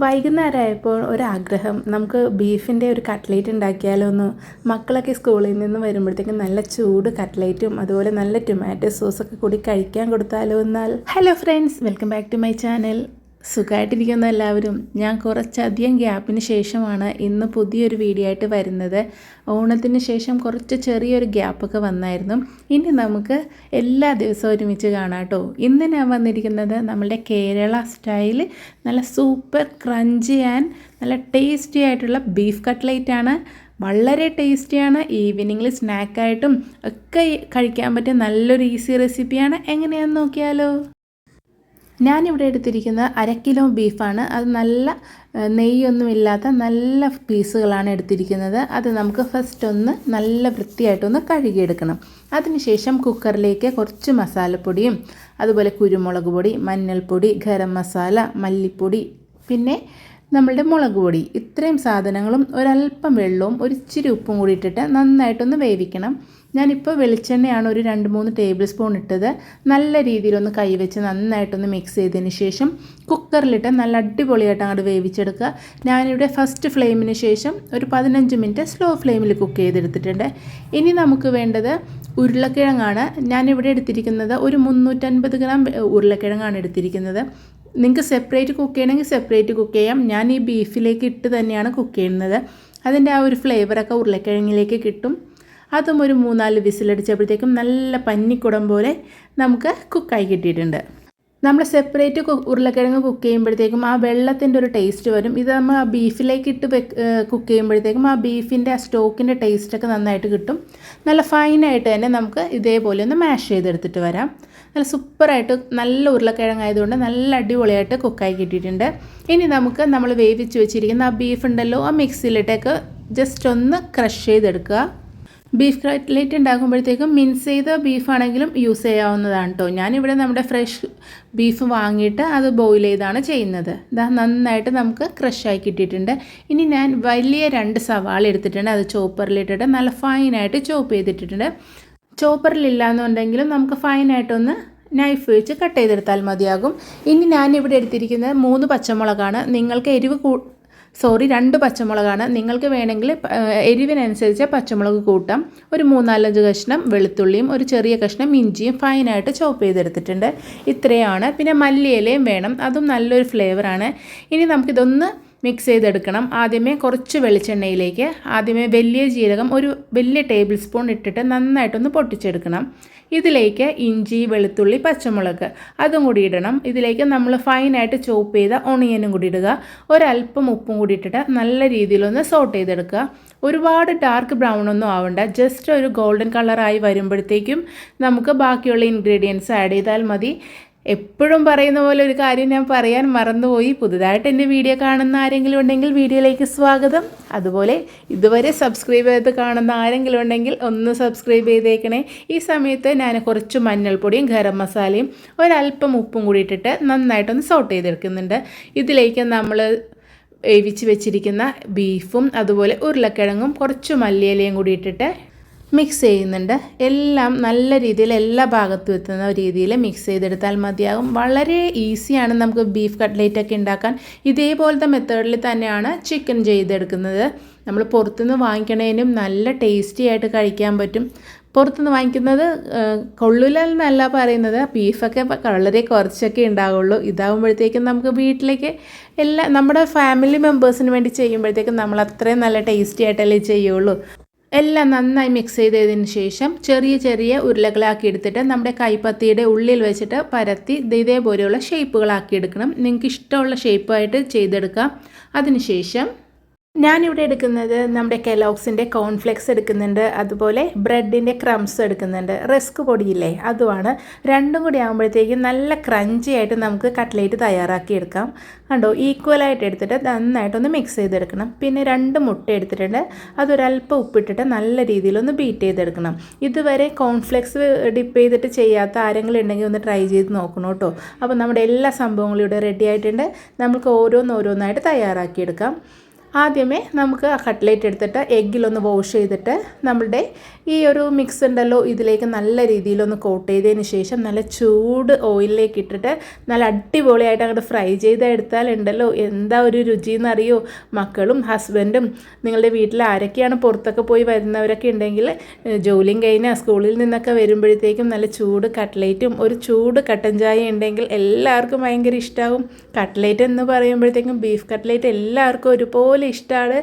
വൈകുന്നേരമായപ്പോൾ ഒരാഗ്രഹം നമുക്ക് ബീഫിൻ്റെ ഒരു കട്ട്ലേറ്റ് ഉണ്ടാക്കിയാലോ എന്ന്. മക്കളൊക്കെ സ്കൂളിൽ നിന്ന് വരുമ്പോഴത്തേക്കും നല്ല ചൂട് കട്ട്ലേറ്റും അതുപോലെ നല്ല ടൊമാറ്റോ സോസൊക്കെ കൂടി കഴിക്കാൻ കൊടുത്താലോ എന്നാൽ. Hello friends, welcome back to my channel. സുഖമായിട്ടിരിക്കുന്ന എല്ലാവരും. ഞാൻ കുറച്ചധികം ഗ്യാപ്പിന് ശേഷമാണ് ഇന്ന് പുതിയൊരു വീഡിയോ ആയിട്ട് വരുന്നത്. ഓണത്തിന് ശേഷം കുറച്ച് ചെറിയൊരു ഗ്യാപ്പൊക്കെ വന്നായിരുന്നു. ഇനി നമുക്ക് എല്ലാ ദിവസവും ഒരുമിച്ച് കാണാം കേട്ടോ. ഇന്ന് ഞാൻ വന്നിരിക്കുന്നത് നമ്മളുടെ കേരള സ്റ്റൈൽ നല്ല സൂപ്പർ ക്രഞ്ചി ആൻഡ് നല്ല ടേസ്റ്റി ആയിട്ടുള്ള ബീഫ് കട്ട്ലേറ്റാണ്. വളരെ ടേസ്റ്റിയാണ്. ഈവനിങ്ങിൽ സ്നാക്കായിട്ടും ഒക്കെ കഴിക്കാൻ പറ്റിയ നല്ലൊരു ഈസി റെസിപ്പിയാണ്. എങ്ങനെയാണെന്ന് നോക്കിയാലോ. ഞാനിവിടെ എടുത്തിരിക്കുന്നത് 1/2 കിലോ ബീഫാണ്. അത് നല്ല നെയ്യൊന്നുമില്ലാത്ത നല്ല പീസുകളാണ് എടുത്തിരിക്കുന്നത്. അത് നമുക്ക് ഫസ്റ്റ് ഒന്ന് നല്ല വൃത്തിയായിട്ടൊന്ന് കഴുകിയെടുക്കണം. അതിനുശേഷം കുക്കറിലേക്ക് കുറച്ച് മസാലപ്പൊടിയും അതുപോലെ കുരുമുളക് പൊടി, മഞ്ഞൾപ്പൊടി, ഗരം മസാല, മല്ലിപ്പൊടി, പിന്നെ നമ്മളുടെ മുളക് പൊടി, ഇത്രയും സാധനങ്ങളും ഒരല്പം വെള്ളവും ഒരിച്ചിരി ഉപ്പും കൂടി ഇട്ടിട്ട് നന്നായിട്ടൊന്ന് വേവിക്കണം. ഞാനിപ്പോൾ വെളിച്ചെണ്ണയാണ് ഒരു 2-3 ടേബിൾ സ്പൂൺ ഇട്ടത്. നല്ല രീതിയിലൊന്ന് കൈവച്ച് നന്നായിട്ടൊന്ന് മിക്സ് ചെയ്തതിന് ശേഷം കുക്കറിലിട്ട് നല്ല അടിപൊളിയായിട്ട് അങ്ങോട്ട് വേവിച്ചെടുക്കുക. ഞാനിവിടെ ഫസ്റ്റ് ഫ്ലെയിമിന് ശേഷം ഒരു 15 മിനിറ്റ് സ്ലോ ഫ്ലെയിമിൽ കുക്ക് ചെയ്തെടുത്തിട്ടുണ്ട്. ഇനി നമുക്ക് വേണ്ടത് ഉരുളക്കിഴങ്ങാണ്. ഞാനിവിടെ എടുത്തിരിക്കുന്നത് ഒരു 350 ഗ്രാം ഉരുളക്കിഴങ്ങാണ് എടുത്തിരിക്കുന്നത്. നിങ്ങൾക്ക് സെപ്പറേറ്റ് കുക്ക് ചെയ്യണമെങ്കിൽ സെപ്പറേറ്റ് കുക്ക് ചെയ്യാം. ഞാൻ ഈ ബീഫിലേക്ക് ഇട്ട് തന്നെയാണ് കുക്ക് ചെയ്യുന്നത്. അതിൻ്റെ ആ ഒരു ഫ്ലേവറൊക്കെ ഉരുളക്കിഴങ്ങിലേക്ക് കിട്ടും. അതും ഒരു 3-4 വിസിലടിച്ചപ്പോഴത്തേക്കും നല്ല പന്നിക്കുടം പോലെ നമുക്ക് കുക്കായി കിട്ടിയിട്ടുണ്ട്. നമ്മൾ സെപ്പറേറ്റ് ഉരുളക്കിഴങ്ങ് കുക്ക് ചെയ്യുമ്പോഴത്തേക്കും ആ വെള്ളത്തിൻ്റെ ഒരു ടേസ്റ്റ് വരും. ഇത് നമ്മൾ ആ ബീഫിലേക്ക് ഇട്ട് കുക്ക് ചെയ്യുമ്പോഴത്തേക്കും ആ ബീഫിൻ്റെ ആ സ്റ്റോക്കിൻ്റെ ടേസ്റ്റൊക്കെ നന്നായിട്ട് കിട്ടും. നല്ല ഫൈനായിട്ട് തന്നെ നമുക്ക് ഇതേപോലെ ഒന്ന് മാഷ് ചെയ്തെടുത്തിട്ട് വരാം. നല്ല സൂപ്പറായിട്ട് നല്ല ഉരുളക്കിഴങ്ങായതുകൊണ്ട് നല്ല അടിപൊളിയായിട്ട് കുക്കായി കിട്ടിയിട്ടുണ്ട്. ഇനി നമുക്ക് നമ്മൾ വേവിച്ച് വെച്ചിരിക്കുന്ന ആ ബീഫ് ഉണ്ടല്ലോ, ആ മിക്സിയിലിട്ടേക്ക് ജസ്റ്റ് ഒന്ന് ക്രഷ് ചെയ്തെടുക്കുക. ബീഫ് കട്ട്ലേറ്റ് ഉണ്ടാക്കുമ്പോഴത്തേക്കും മിൻസ് ചെയ്ത ബീഫാണെങ്കിലും യൂസ് ചെയ്യാവുന്നതാണ് കേട്ടോ. ഞാനിവിടെ നമ്മുടെ ഫ്രഷ് ബീഫ് വാങ്ങിയിട്ട് അത് ബോയിൽ ചെയ്താണ് ചെയ്യുന്നത്. ഇതാ നന്നായിട്ട് നമുക്ക് ക്രഷായി കിട്ടിയിട്ടുണ്ട്. ഇനി ഞാൻ വലിയ 2 സവാള എടുത്തിട്ടുണ്ട്. അത് ചോപ്പറിലിട്ടിട്ട് നല്ല ഫൈനായിട്ട് ചോപ്പ് ചെയ്തിട്ടിട്ടുണ്ട്. ചോപ്പറിലില്ലാന്നുണ്ടെങ്കിലും നമുക്ക് ഫൈനായിട്ടൊന്ന് നൈഫ് വെച്ച് കട്ട് ചെയ്തെടുത്താൽ മതിയാകും. ഇനി ഞാനിവിടെ എടുത്തിരിക്കുന്നത് 3 പച്ചമുളകാണ്. നിങ്ങൾക്ക് 2 പച്ചമുളകാണ്. നിങ്ങൾക്ക് വേണമെങ്കിൽ എരിവിനനുസരിച്ച് പച്ചമുളക് കൂട്ടാം. ഒരു 3-4 കഷ്ണം വെളുത്തുള്ളിയും ഒരു ചെറിയ കഷ്ണം ഇഞ്ചിയും ഫൈനായിട്ട് ചോപ്പ് ചെയ്തെടുത്തിട്ടുണ്ട്. ഇത്രയാണ്. പിന്നെ മല്ലിയിലയും വേണം, അതും നല്ലൊരു ഫ്ലേവറാണ്. ഇനി നമുക്കിതൊന്ന് മിക്സ് ചെയ്തെടുക്കണം. ആദ്യമേ കുറച്ച് വെളിച്ചെണ്ണയിലേക്ക് വലിയ ജീരകം ഒരു വലിയ ടേബിൾ സ്പൂൺ ഇട്ടിട്ട് നന്നായിട്ടൊന്ന് പൊട്ടിച്ചെടുക്കണം. ഇതിലേക്ക് ഇഞ്ചി, വെളുത്തുള്ളി, പച്ചമുളക് അതും കൂടി ഇടണം. ഇതിലേക്ക് നമ്മൾ ഫൈനായിട്ട് ചോപ്പ് ചെയ്ത ഓണിയനും കൂടി ഇടുക. ഒരല്പം ഉപ്പും കൂടി ഇട്ടിട്ട് നല്ല രീതിയിലൊന്ന് സോട്ട് ചെയ്തെടുക്കുക. ഒരുപാട് ഡാർക്ക് ബ്രൗൺ ഒന്നും ആവണ്ട. ജസ്റ്റ് ഒരു ഗോൾഡൻ കളറായി വരുമ്പോഴത്തേക്കും നമുക്ക് ബാക്കിയുള്ള ഇൻഗ്രീഡിയൻസ് ആഡ് ചെയ്താൽ മതി. എപ്പോഴും പറയുന്ന പോലെ ഒരു കാര്യം ഞാൻ പറയാൻ മറന്നുപോയി. പുതുതായിട്ട് എൻ്റെ വീഡിയോ കാണുന്ന ആരെങ്കിലും ഉണ്ടെങ്കിൽ വീഡിയോയിലേക്ക് സ്വാഗതം. അതുപോലെ ഇതുവരെ സബ്സ്ക്രൈബ് ചെയ്ത് കാണുന്ന ആരെങ്കിലും ഉണ്ടെങ്കിൽ ഒന്ന് സബ്സ്ക്രൈബ് ചെയ്തേക്കണേ. ഈ സമയത്ത് ഞാൻ കുറച്ച് മഞ്ഞൾപ്പൊടിയും ഗരം മസാലയും ഒരല്പം ഉപ്പും കൂടി ഇട്ടിട്ട് നന്നായിട്ടൊന്ന് സോട്ട് ചെയ്തെടുക്കുന്നുണ്ട്. ഇതിലേക്ക് നമ്മൾ വേവിച്ച് വെച്ചിരിക്കുന്ന ബീഫും അതുപോലെ ഉരുളക്കിഴങ്ങും കുറച്ച് മല്ലിയിലയും കൂടി ഇട്ടിട്ട് മിക്സ് ചെയ്യുന്നുണ്ട്. എല്ലാം നല്ല രീതിയിൽ എല്ലാ ഭാഗത്തും എത്തുന്ന രീതിയിൽ മിക്സ് ചെയ്തെടുത്താൽ മതിയാകും. വളരെ ഈസിയാണ് നമുക്ക് ബീഫ് കട്ട്ലേറ്റൊക്കെ ഉണ്ടാക്കാൻ. ഇതേപോലത്തെ മെത്തേഡിൽ തന്നെയാണ് ചിക്കൻ ചെയ്തെടുക്കുന്നത്. നമ്മൾ പുറത്തുനിന്ന് വാങ്ങിക്കണേനും നല്ല ടേസ്റ്റി ആയിട്ട് കഴിക്കാൻ പറ്റും. പുറത്തുനിന്ന് വാങ്ങിക്കുന്നത് കൊള്ളില്ലെന്നല്ല പറയുന്നത്, ബീഫൊക്കെ വളരെ കുറച്ചൊക്കെ ഉണ്ടാവുള്ളൂ. ഇതാകുമ്പോഴത്തേക്കും നമുക്ക് വീട്ടിലേക്ക് നമ്മുടെ ഫാമിലി മെമ്പേഴ്സിന് വേണ്ടി ചെയ്യുമ്പോഴത്തേക്കും നമ്മൾ അത്രയും നല്ല ടേസ്റ്റി ആയിട്ടല്ലേ ചെയ്യുള്ളൂ. എല്ലാം നന്നായി മിക്സ് ചെയ്തതിന് ശേഷം ചെറിയ ചെറിയ ഉരുളകളാക്കി എടുത്തിട്ട് നമ്മുടെ കൈപ്പത്തിയുടെ ഉള്ളിൽ വെച്ചിട്ട് പരത്തി ഇതേപോലെയുള്ള ഷേപ്പുകളാക്കി എടുക്കണം. നിങ്ങൾക്ക് ഇഷ്ടമുള്ള ഷേപ്പായിട്ട് ചെയ്തെടുക്കാം. അതിനുശേഷം ഞാനിവിടെ എടുക്കുന്നത് നമ്മുടെ കെലോഗ്സിൻ്റെ കോൺഫ്ലെക്സ് എടുക്കുന്നുണ്ട്. അതുപോലെ ബ്രെഡിൻ്റെ ക്രംസ് എടുക്കുന്നുണ്ട്. റസ്ക് പൊടിയില്ലേ, അതുമാണ്. രണ്ടും കൂടി ആകുമ്പോഴത്തേക്കും നല്ല ക്രഞ്ചി ആയിട്ട് നമുക്ക് കട്ട്ലേറ്റ് തയ്യാറാക്കി എടുക്കാം. കണ്ടോ, ഈക്വലായിട്ട് എടുത്തിട്ട് നന്നായിട്ടൊന്ന് മിക്സ് ചെയ്തെടുക്കണം. പിന്നെ 2 മുട്ട എടുത്തിട്ടുണ്ട്. അതൊരല്പം ഉപ്പിട്ടിട്ട് നല്ല രീതിയിലൊന്ന് ബീറ്റ് ചെയ്തെടുക്കണം. ഇതുവരെ കോൺഫ്ലെക്സ് ഡിപ്പ് ചെയ്തിട്ട് ചെയ്യാത്ത ആരെങ്കിലും ഉണ്ടെങ്കിൽ ഒന്ന് ട്രൈ ചെയ്ത് നോക്കണം കേട്ടോ. അപ്പോൾ നമ്മുടെ എല്ലാ സംഭവങ്ങളും ഇവിടെ റെഡി ആയിട്ടുണ്ട്. നമുക്ക് ഓരോന്നായിട്ട് തയ്യാറാക്കിയെടുക്കാം. ആദ്യമേ നമുക്ക് ആ കട്ട്ലേറ്റ് എടുത്തിട്ട് എഗ്ഗിലൊന്ന് വാഷ് ചെയ്തിട്ട് നമ്മളുടെ ഈ ഒരു മിക്സ് ഉണ്ടല്ലോ ഇതിലേക്ക് നല്ല രീതിയിലൊന്ന് കോട്ട് ചെയ്തതിന് ശേഷം നല്ല ചൂട് ഓയിലിലേക്ക് ഇട്ടിട്ട് നല്ല അടിപൊളിയായിട്ട് അങ്ങോട്ട് ഫ്രൈ ചെയ്തെടുത്താൽ ഉണ്ടല്ലോ എന്താ ഒരു രുചി എന്നറിയോ. മക്കളും ഹസ്ബൻഡും നിങ്ങളുടെ വീട്ടിൽ ആരൊക്കെയാണ് പുറത്തൊക്കെ പോയി വരുന്നവരൊക്കെ ഉണ്ടെങ്കിൽ ജോലിയും കഴിഞ്ഞാൽ സ്കൂളിൽ നിന്നൊക്കെ വരുമ്പോഴത്തേക്കും നല്ല ചൂട് കട്ട്ലേറ്റും ഒരു ചൂട് കട്ടൻ ചായ ഉണ്ടെങ്കിൽ എല്ലാവർക്കും ഭയങ്കര ഇഷ്ടമാവും. കട്ട്ലേറ്റ് എന്ന് പറയുമ്പോഴത്തേക്കും ബീഫ് കട്ട്ലേറ്റ് എല്ലാവർക്കും ഒരുപോലെ ഇഷ്ടമാണ്.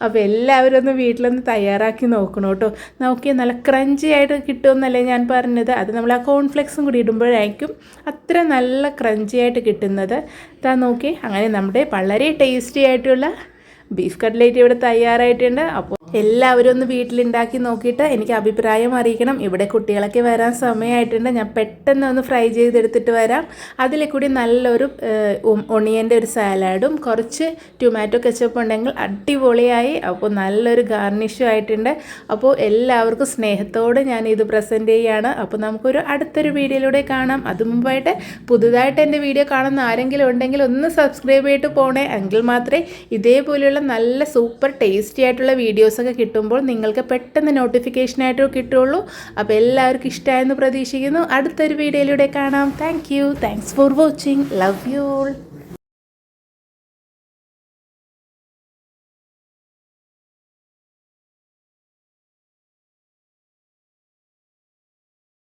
അപ്പോൾ എല്ലാവരും ഒന്ന് വീട്ടിലൊന്ന് തയ്യാറാക്കി നോക്കണം കേട്ടോ. നോക്കിയാൽ നല്ല ക്രഞ്ചി ആയിട്ട് കിട്ടുമെന്നല്ലേ ഞാൻ പറഞ്ഞത്. അത് നമ്മൾ ആ കോൺഫ്ലെക്സും കൂടി ഇടുമ്പോഴായിരിക്കും അത്ര നല്ല ക്രഞ്ചി ആയിട്ട് കിട്ടുന്നത്. നോക്കി അങ്ങനെ നമ്മുടെ വളരെ ടേസ്റ്റി ആയിട്ടുള്ള ബീഫ് കട്ട്ലേറ്റ് ഇവിടെ തയ്യാറായിട്ടുണ്ട്. അപ്പോൾ എല്ലാവരും ഒന്ന് വീട്ടിലുണ്ടാക്കി നോക്കിയിട്ട് എനിക്ക് അഭിപ്രായം അറിയിക്കണം. ഇവിടെ കുട്ടികളൊക്കെ വരാൻ സമയമായിട്ടുണ്ട്. ഞാൻ പെട്ടെന്ന് ഒന്ന് ഫ്രൈ ചെയ്തെടുത്തിട്ട് വരാം. അതിൽ കൂടി നല്ലൊരു ഒണിയൻ്റെ ഒരു സാലാഡും കുറച്ച് ടൊമാറ്റോ കെച്ചപ്പ് ഉണ്ടെങ്കിൽ അടിപൊളിയായി. അപ്പോൾ നല്ലൊരു ഗാർണിഷും ആയിട്ടുണ്ട്. അപ്പോൾ എല്ലാവർക്കും സ്നേഹത്തോടെ ഞാൻ ഇത് പ്രസൻറ്റ് ചെയ്യുകയാണ്. അപ്പോൾ നമുക്കൊരു അടുത്തൊരു വീഡിയോയിലൂടെ കാണാം. അത് മുമ്പായിട്ട് പുതുതായിട്ട് എൻ്റെ വീഡിയോ കാണുന്ന ആരെങ്കിലും ഉണ്ടെങ്കിൽ ഒന്ന് സബ്സ്ക്രൈബ് ചെയ്തിട്ട് പോണേ. എങ്കിൽ മാത്രമേ ഇതേപോലെയുള്ള നല്ല സൂപ്പർ ടേസ്റ്റി ആയിട്ടുള്ള വീഡിയോസൊക്കെ കിട്ടുമ്പോൾ നിങ്ങൾക്ക് പെട്ടെന്ന് നോട്ടിഫിക്കേഷനായിട്ട് കിട്ടുള്ളൂ. അപ്പോൾ എല്ലാവർക്കും ഇഷ്ടമായെന്ന് പ്രതീക്ഷിക്കുന്നു. അടുത്തൊരു വീഡിയോയിലൂടെ കാണാം. Thanks for watching. Love you all.